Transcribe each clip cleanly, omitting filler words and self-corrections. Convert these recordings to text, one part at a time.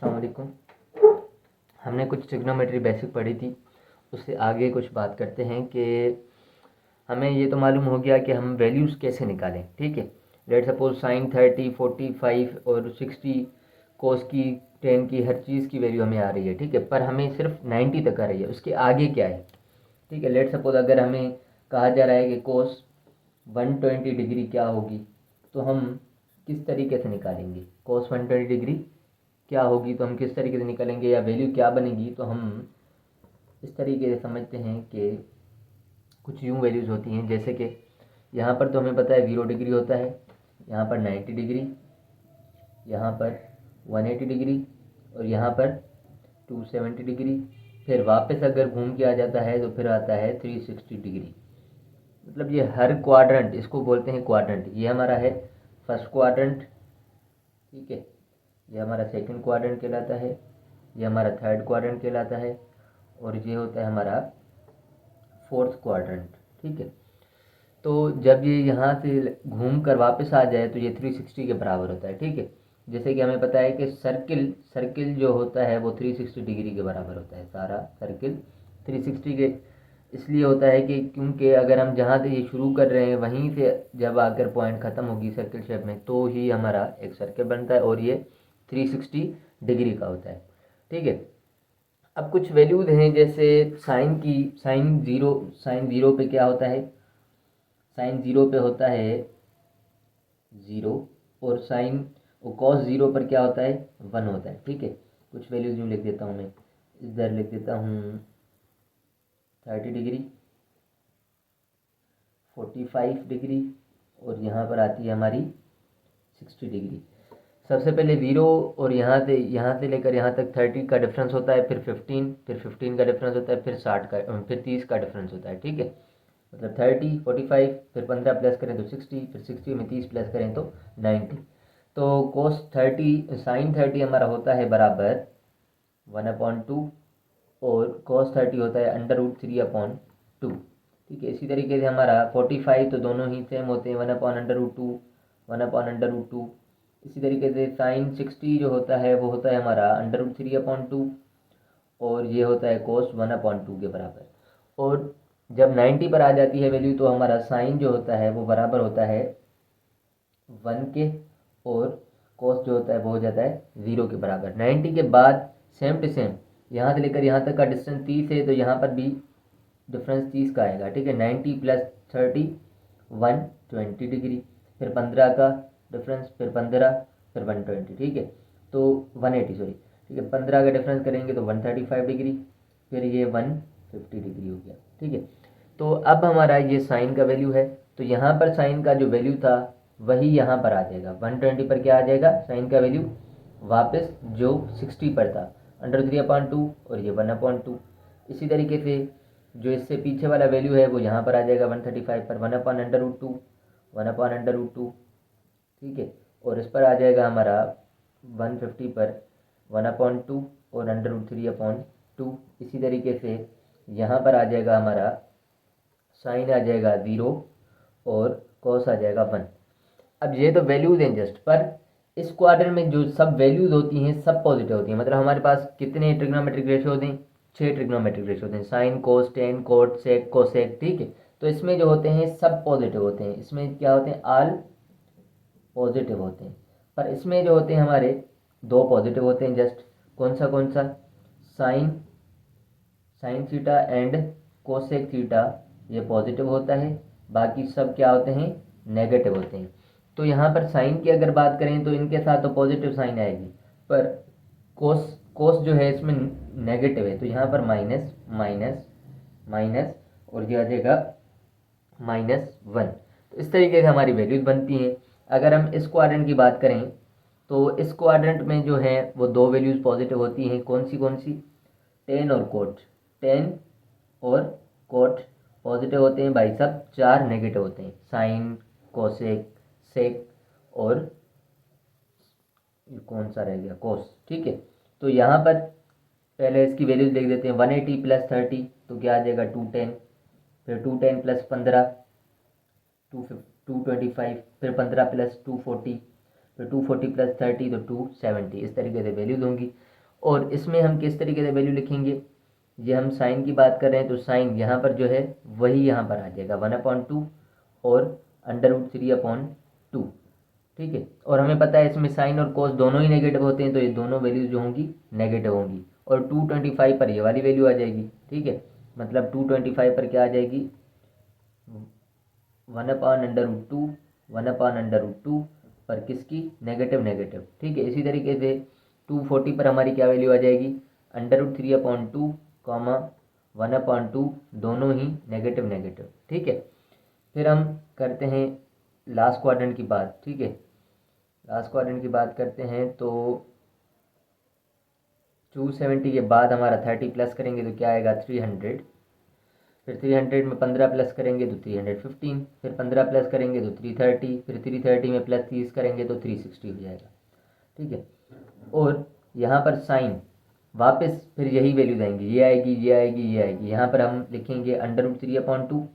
अस्सलाम वालेकुम। हमने कुछ ट्रिग्नोमेट्री बेसिक पढ़ी थी, उससे आगे कुछ बात करते हैं कि हमें ये तो मालूम हो गया कि हम वैल्यूज़ कैसे निकालें। ठीक है, लेट सपोज साइन 30, 45 और 60, कोस की, टेन की, हर चीज़ की वैल्यू हमें आ रही है। ठीक है, पर हमें सिर्फ 90 तक आ रही है, उसके आगे क्या है। ठीक है, लेट सपोज अगर हमें कहा जा रहा है कि कोस 120 डिग्री क्या होगी, तो हम किस तरीके से निकालेंगे। कोस 120 डिग्री क्या होगी तो हम किस तरीके से निकालेंगे, या वैल्यू क्या बनेगी, तो हम इस तरीके से समझते हैं कि कुछ यूँ वैल्यूज़ होती हैं, जैसे कि यहाँ पर तो हमें पता है 0 डिग्री होता है, यहाँ पर 90 डिग्री, यहाँ पर 180 डिग्री और यहाँ पर 270 डिग्री। फिर वापस अगर घूम के आ जाता है तो फिर आता है 360 डिग्री। मतलब ये हर क्वाड्रेंट, इसको बोलते हैं क्वाड्रेंट। ये हमारा है फर्स्ट क्वाड्रेंट, ठीक है, ये हमारा सेकंड क्वाड्रेंट कहलाता है, ये हमारा थर्ड क्वाड्रेंट कहलाता है और ये होता है हमारा फोर्थ क्वाड्रेंट। ठीक है, तो जब ये यहाँ से घूम कर वापस आ जाए तो ये 360 के बराबर होता है। ठीक है, जैसे कि हमें पता है कि सर्किल सर्किल जो होता है वो 360 डिग्री के बराबर होता है। सारा सर्किल 360 के इसलिए होता है कि क्योंकि अगर हम जहाँ से ये शुरू कर रहे हैं वहीं से जब आकर पॉइंट ख़त्म होगी सर्किल शेप में, तो ही हमारा एक सर्किल बनता है और ये 360 डिग्री का होता है। ठीक है, अब कुछ वैल्यूज़ हैं, जैसे साइन की, साइन ज़ीरो पे क्या होता है, साइन ज़ीरो पे होता है 0, और साइन और कॉस 0 पर क्या होता है 1 होता है। ठीक है, कुछ वैल्यूज़ यूँ लिख देता हूँ, मैं इधर लिख देता हूँ 30 डिग्री, 45 डिग्री और यहाँ पर आती है हमारी 60 डिग्री। सबसे पहले 0 और यहाँ से लेकर यहाँ तक 30 का डिफरेंस होता है, फिर 15 का डिफरेंस होता है, फिर 60 का, फिर 30 का डिफरेंस होता है। ठीक है, मतलब 30, 45, फिर 15 प्लस करें तो 60, फिर 60 में 30 प्लस करें तो 90। तो कोस 30, साइन 30 हमारा होता है बराबर 1/2 और कॉस 30 होता है √3/2। ठीक है, इसी तरीके से हमारा 45 तो दोनों ही सेम होते हैं, 1/√2, 1/√2। इसी तरीके से साइन 60 जो होता है वो होता है हमारा √3/2 और ये होता है कोस 1/2 के बराबर। और जब 90 पर आ जाती है वैल्यू तो हमारा साइन जो होता है वो बराबर होता है 1 के, और कोस जो होता है वो हो जाता है 0 के बराबर। 90 के बाद सेम टू सेम यहाँ से लेकर यहाँ तक का डिस्टेंस 30 है, तो यहाँ पर भी डिफरेंस 30 का आएगा। ठीक है, 90 + 30 120 डिग्री, फिर 15 का डिफरेंस, फिर 15, फिर 120। ठीक है, तो 180 सॉरी। ठीक है, 15 का डिफरेंस करेंगे तो 135 डिग्री, फिर ये 150 डिग्री हो गया। ठीक है, तो अब हमारा ये साइन का वैल्यू है, तो यहाँ पर साइन का जो वैल्यू था वही यहाँ पर आ जाएगा। 120 पर क्या आ जाएगा साइन का वैल्यू, वापस जो 60 पर था √3/2 और ये 1/2। इसी तरीके से जो इससे पीछे वाला वैल्यू है वो यहाँ पर आ जाएगा 135 पर 1/√2, 1/√2। ठीक है, और इस पर आ जाएगा हमारा 150 पर 1/2 और √3/2। इसी तरीके से यहाँ पर आ जाएगा हमारा साइन आ जाएगा 0 और कॉस आ जाएगा 1। अब ये तो वैल्यूज हैं जस्ट, पर इस क्वाड्रेंट में जो सब वैल्यूज होती हैं सब पॉजिटिव होती हैं। मतलब हमारे पास कितने ट्रिग्नोमेट्रिक रेशियो होते हैं, 6 ट्रिग्नोमेट्रिक रेशियो होते हैं, साइन, कोस, टेन, कोट, सेक, कोसेक। ठीक है, तो इसमें जो होते हैं सब पॉजिटिव होते हैं, इसमें क्या होते हैं ऑल पॉजिटिव होते हैं। पर इसमें जो होते हैं हमारे 2 पॉजिटिव होते हैं जस्ट। कौन सा, sine sine theta and cosec theta ये पॉजिटिव होता है, बाकी सब क्या होते हैं नेगेटिव होते हैं। तो यहाँ पर साइन की अगर बात करें तो इनके साथ तो पॉजिटिव साइन आएगी, पर कोस कोस जो है इसमें नेगेटिव है, तो यहाँ पर माइनस माइनस माइनस और ये आ जाएगा -1। तो इस तरीके से हमारी वैल्यूज बनती हैं। अगर हम इस क्वाड्रेंट की बात करें तो इस क्वाड्रेंट में जो है वो 2 वैल्यूज़ पॉजिटिव होती हैं। कौन सी, टेन और कोट। टेन और कोट पॉजिटिव होते हैं भाई साहब, 4 नेगेटिव होते हैं, साइन, कोसेक, सेक और कौन सा रह गया कोस। ठीक है, तो यहाँ पर पहले इसकी वैल्यूज देख देते हैं। 180 + 30 तो क्या आ जाएगा 210, फिर 210 + 15 225, फिर 15 + 240, फिर 240 + 30 तो 270। इस तरीके से वैल्यूज होंगी। और इसमें हम किस तरीके से वैल्यू लिखेंगे, ये हम साइन की बात कर रहे हैं तो साइन यहाँ पर जो है वही यहाँ पर आ जाएगा 1/2 और √3/2, ठीक है। और हमें पता है इसमें साइन और कोस दोनों ही नेगेटिव होते हैं, तो ये दोनों वैल्यूज जो होंगी नेगेटिव होंगी। और 225 पर ये वाली वैल्यू आ जाएगी, ठीक है। मतलब 225 पर क्या आ जाएगी, 1/√2, 1/√2 पर किसकी, नेगेटिव नेगेटिव, ठीक है। इसी तरीके से 240 पर हमारी क्या वैल्यू आ जाएगी, √3/2, 1/2, दोनों ही नेगेटिव नेगेटिव, ठीक है। फिर हम करते हैं लास्ट क्वाड्रेंट की बात, ठीक है। लास्ट क्वाड्रेंट की बात करते हैं तो 270 के बाद हमारा 30 प्लस करेंगे तो क्या आएगा 300, फिर 300 में 15 प्लस करेंगे तो 315, फिर 15 प्लस करेंगे तो 330, फिर 330 में प्लस 30 करेंगे तो 360 हो जाएगा, ठीक है। और यहाँ पर साइन वापस फिर यही वैल्यू देंगे, ये आएगी ये आएगी ये आएगी। यहाँ पर हम लिखेंगे √3/2,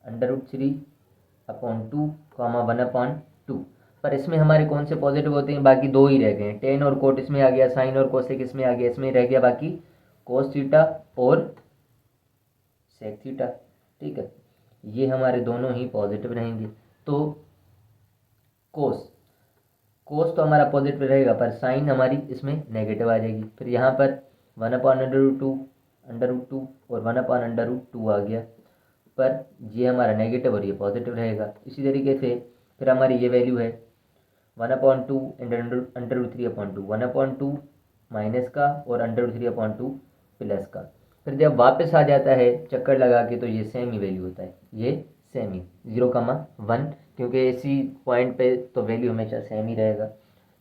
√3/2, 1/2। पर इसमें हमारे कौन से पॉजिटिव होते हैं, बाकी दो ही रह गए हैं, टेन और कोट इसमें आ गया, साइन और कोसेक इसमें आ गया, इसमें रह गया बाकी कोस थीटा और सेक थीटा, ठीक है। ये हमारे दोनों ही पॉजिटिव रहेंगे। तो कोस कोस तो हमारा पॉजिटिव रहेगा, पर साइन हमारी इसमें नेगेटिव आ जाएगी। फिर यहाँ पर 1/√2 और 1/√2 आ गया, पर ये हमारा नेगेटिव और ये पॉजिटिव रहेगा। इसी तरीके से फिर हमारी ये वैल्यू है 1/2 √3/2, 1/2 माइनस का और √3/2 प्लस का। फिर जब वापस आ जाता है चक्कर लगा के तो ये सेम ही वैल्यू होता है, ये सेम ही 0,1, क्योंकि इसी पॉइंट पे तो वैल्यू हमेशा सेम ही रहेगा।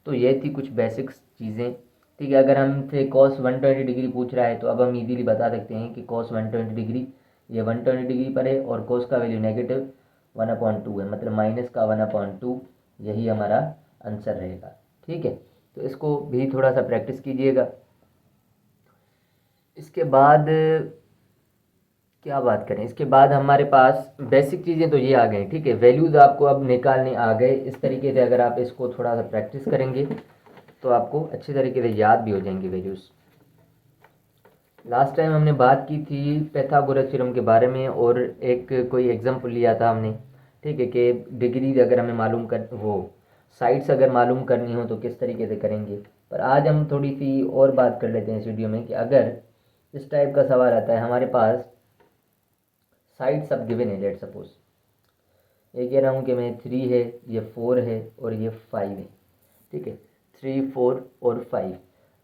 तो ये थी कुछ बेसिक्स चीज़ें, ठीक है। अगर हमसे cos 120 डिग्री पूछ रहा है तो अब हम इजीली बता सकते हैं कि cos 120 डिग्री ये 120 डिग्री पर है और cos का वैल्यू नेगेटिव 1/2 है, मतलब माइनस का 1/2, यही हमारा आंसर रहेगा, ठीक है। तो इसको भी थोड़ा सा प्रैक्टिस कीजिएगा। इसके बाद क्या बात करें, इसके बाद हमारे पास बेसिक चीज़ें तो ये आ गई, ठीक है। वैल्यूज़ आपको अब निकालने आ गए। इस तरीके से अगर आप इसको थोड़ा सा प्रैक्टिस करेंगे तो आपको अच्छे तरीके से याद भी हो जाएंगे वैल्यूज़। लास्ट टाइम हमने बात की थी पैथागोरस थ्योरम के बारे में और एक कोई एग्जाम्पल लिया था हमने, ठीक है, कि डिग्री अगर हमें मालूम कर वो साइड्स अगर मालूम करनी हो तो किस तरीके से करेंगे। पर आज हम थोड़ी सी और बात कर लेते हैं इस वीडियो में कि अगर इस टाइप का सवाल आता है, हमारे पास साइड सब गिवन है, लेट सपोज ये कह रहा हूँ कि मैं 3 है, ये 4 है और ये 5 है, ठीक है, 3 4 और 5।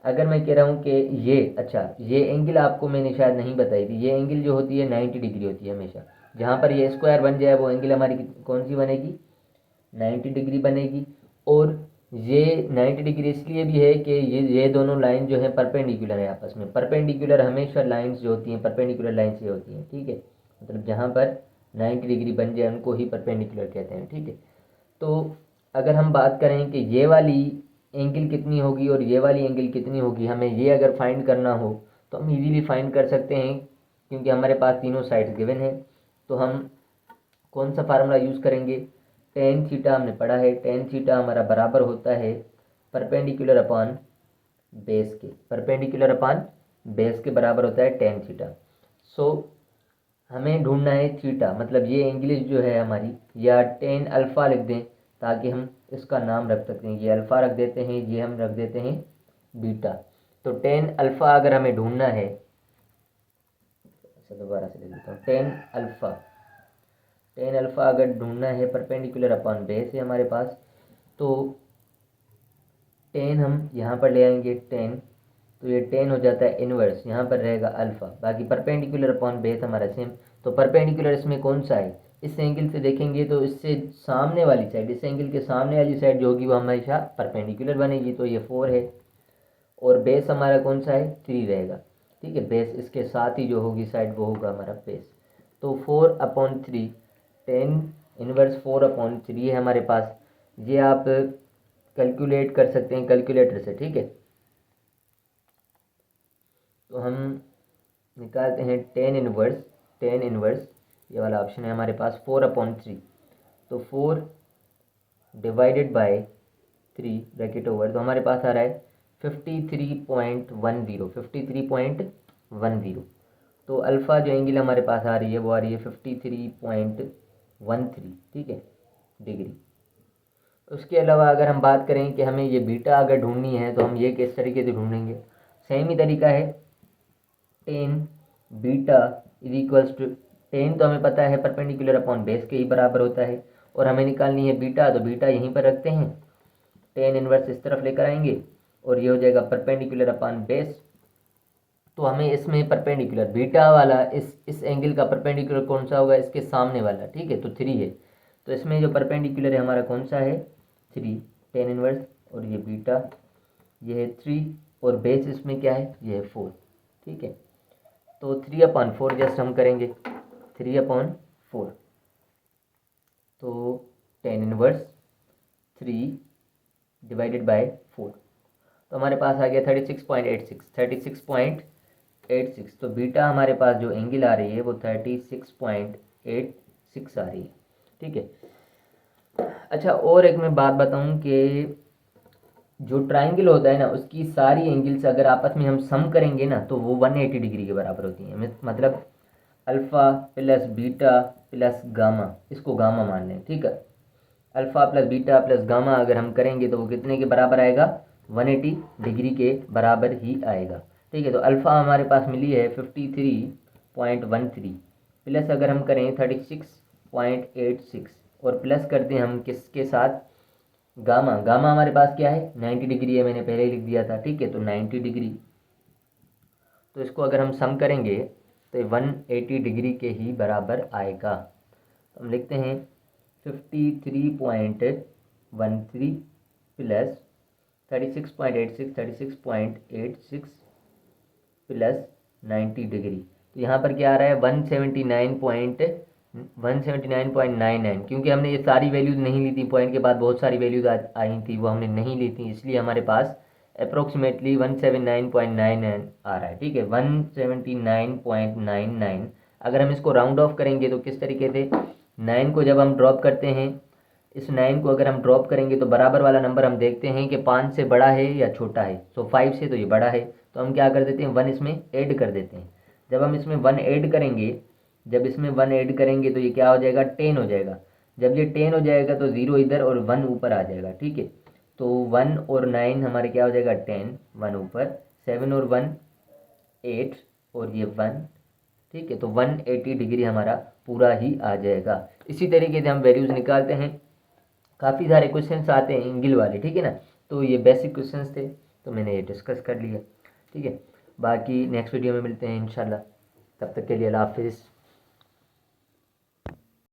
अगर मैं कह रहा हूँ कि ये अच्छा ये एंगल आपको मैंने शायद नहीं बताई थी, ये एंगल जो होती है 90 डिग्री होती है हमेशा। जहाँ पर ये स्क्वायर बन जाए वो एंगल हमारी कौन सी बनेगी, 90 डिग्री बनेगी। और ये 90 डिग्री इसलिए भी है कि ये दोनों लाइन जो है परपेंडिकुलर है आपस में। परपेंडिकुलर हमेशा लाइंस जो होती हैं परपेंडिकुलर लाइंस ये होती हैं, ठीक है। मतलब जहाँ पर 90 डिग्री बन जाए उनको ही परपेंडिकुलर कहते हैं, ठीक है। तो अगर हम बात करें कि ये वाली एंगल कितनी होगी और ये वाली एंगल कितनी होगी, हमें ये अगर फाइंड करना हो तो हम इजीली फाइंड कर सकते हैं, क्योंकि हमारे पास तीनों साइड्स गिवन है। तो हम कौन सा फार्मूला यूज़ करेंगे, टेन थीटा हमने पढ़ा है, टेन थीटा हमारा बराबर होता है परपेंडिकुलर अपॉन बेस के, परपेंडिकुलर अपॉन बेस के बराबर होता है टेन थीटा। सो हमें ढूंढना है थीटा, मतलब ये इंग्लिश जो है हमारी, या टेन अल्फ़ा लिख दें ताकि हम इसका नाम रख सकते हैं। ये अल्फ़ा रख देते हैं, ये हम रख देते हैं बीटा। तो टेन अल्फ़ा अगर हमें ढूंढना है, दोबारा से लिख देता हूँ, टेन अल्फ़ा अगर ढूंढना है परपेंडिकुलर अपॉन बेस है हमारे पास, तो टेन हम यहाँ पर ले आएंगे 10, तो ये 10 हो जाता है इनवर्स, यहाँ पर रहेगा अल्फ़ा, बाकी परपेंडिकुलर अपॉन बेस हमारा सेम। तो परपेंडिकुलर इसमें कौन सा है, इस एंगल से देखेंगे तो इससे सामने वाली साइड, इस एंगल के सामने वाली साइड जो होगी वो हमेशा परपेंडिकुलर बनेगी, तो ये 4 है। और बेस हमारा कौन सा है, 3 रहेगा, ठीक है। बेस इसके साथ ही जो होगी साइड वो होगा हमारा बेस। तो 4/3, 10 इनवर्स 4/3 है हमारे पास। ये आप कैलकुलेट कर सकते हैं कैलकुलेटर से, ठीक है। तो हम निकालते हैं टेन इनवर्स ये वाला ऑप्शन है हमारे पास 4/3। तो 4 डिवाइडेड बाय 3 ब्रैकेट ओवर, तो हमारे पास आ रहा है 53.10 तो अल्फ़ा जो एंगल हमारे पास आ रही है वो आ रही है 53.13, ठीक है, डिग्री। उसके अलावा अगर हम बात करें कि हमें ये बीटा अगर ढूंढनी है तो हम ये किस तरीके से ढूंढेंगे, सेम ही तरीका है। Tan beta is equals to, tan तो हमें पता है परपेंडिकुलर अपॉन बेस के ही बराबर होता है, और हमें निकालनी है बीटा, तो बीटा यहीं पर रखते हैं, टेन इनवर्स इस तरफ लेकर आएंगे और ये हो जाएगा परपेंडिकुलर अपॉन बेस। तो हमें इसमें परपेंडिकुलर बीटा वाला इस एंगल का परपेंडिकुलर कौन सा होगा, इसके सामने वाला, ठीक है, तो 3 है। तो इसमें जो परपेंडिकुलर है हमारा कौन सा है, 3, टेन इनवर्स, और ये बीटा ये है 3, और बेस इसमें क्या है, ये है 4, ठीक है। तो 3/4 जस्ट हम करेंगे, 3/4, तो टेन इनवर्स 3 डिवाइडेड बाय 4, तो हमारे पास आ गया 36.86। तो बीटा हमारे पास जो एंगल आ रही है वो 36.86 आ रही है, ठीक है। अच्छा, और एक मैं बात बताऊं कि जो ट्राइंगल होता है ना उसकी सारी एंगल्स अगर आपस में हम सम करेंगे ना तो वो 180 डिग्री के बराबर होती हैं। मतलब alpha plus beta plus gamma, इसको गामा मान लें, ठीक है। Alpha plus beta plus gamma अगर हम करेंगे तो वो कितने के बराबर आएगा, 180 डिग्री के बराबर ही आएगा, ठीक है। तो अल्फ़ा हमारे पास मिली है 53.13, प्लस अगर हम करें 36.86, और प्लस करते हैं हम किसके साथ, गामा। गामा हमारे पास क्या है, 90 डिग्री है, मैंने पहले ही लिख दिया था, ठीक है। तो 90 डिग्री, तो इसको अगर हम सम करेंगे तो 180 डिग्री के ही बराबर आएगा। तो हम लिखते हैं 53.13 प्लस 36.86 प्लस 90 डिग्री, तो यहाँ पर क्या आ रहा है 179.99, क्योंकि हमने ये सारी वैल्यूज़ नहीं ली थी, पॉइंट के बाद बहुत सारी वैल्यूज़ आई थी, वो हमने नहीं ली थी, इसलिए हमारे पास अप्रोक्सीमेटली 179.99 आ रहा है, ठीक है, 179.99। अगर हम इसको राउंड ऑफ करेंगे तो किस तरीके से, 9 को जब हम ड्रॉप करते हैं, इस 9 को अगर हम ड्रॉप करेंगे तो बराबर वाला नंबर हम देखते हैं कि 5 से बड़ा है या छोटा है। सो 5 से तो ये बड़ा है, तो हम क्या कर देते हैं, 1 इसमें ऐड कर देते हैं। जब हम इसमें 1 ऐड करेंगे, जब इसमें 1 ऐड करेंगे तो ये क्या हो जाएगा, 10 हो जाएगा। जब ये 10 हो जाएगा तो 0 इधर और 1 ऊपर आ जाएगा, ठीक है। तो 1 और 9 हमारे क्या हो जाएगा, 10, 1 ऊपर, 7 और 1 8, और ये 1, ठीक है। तो 180 डिग्री हमारा पूरा ही आ जाएगा। इसी तरीके से हम वैल्यूज़ निकालते हैं। काफ़ी सारे क्वेश्चंस आते हैं एंगल वाले, ठीक है ना, तो ये बेसिक क्वेश्चंस थे, तो मैंने ये डिस्कस कर लिया, ठीक है। बाकी नेक्स्ट वीडियो में मिलते हैं इंशाल्लाह, तब तक के लिए अल्लाह हाफिज़।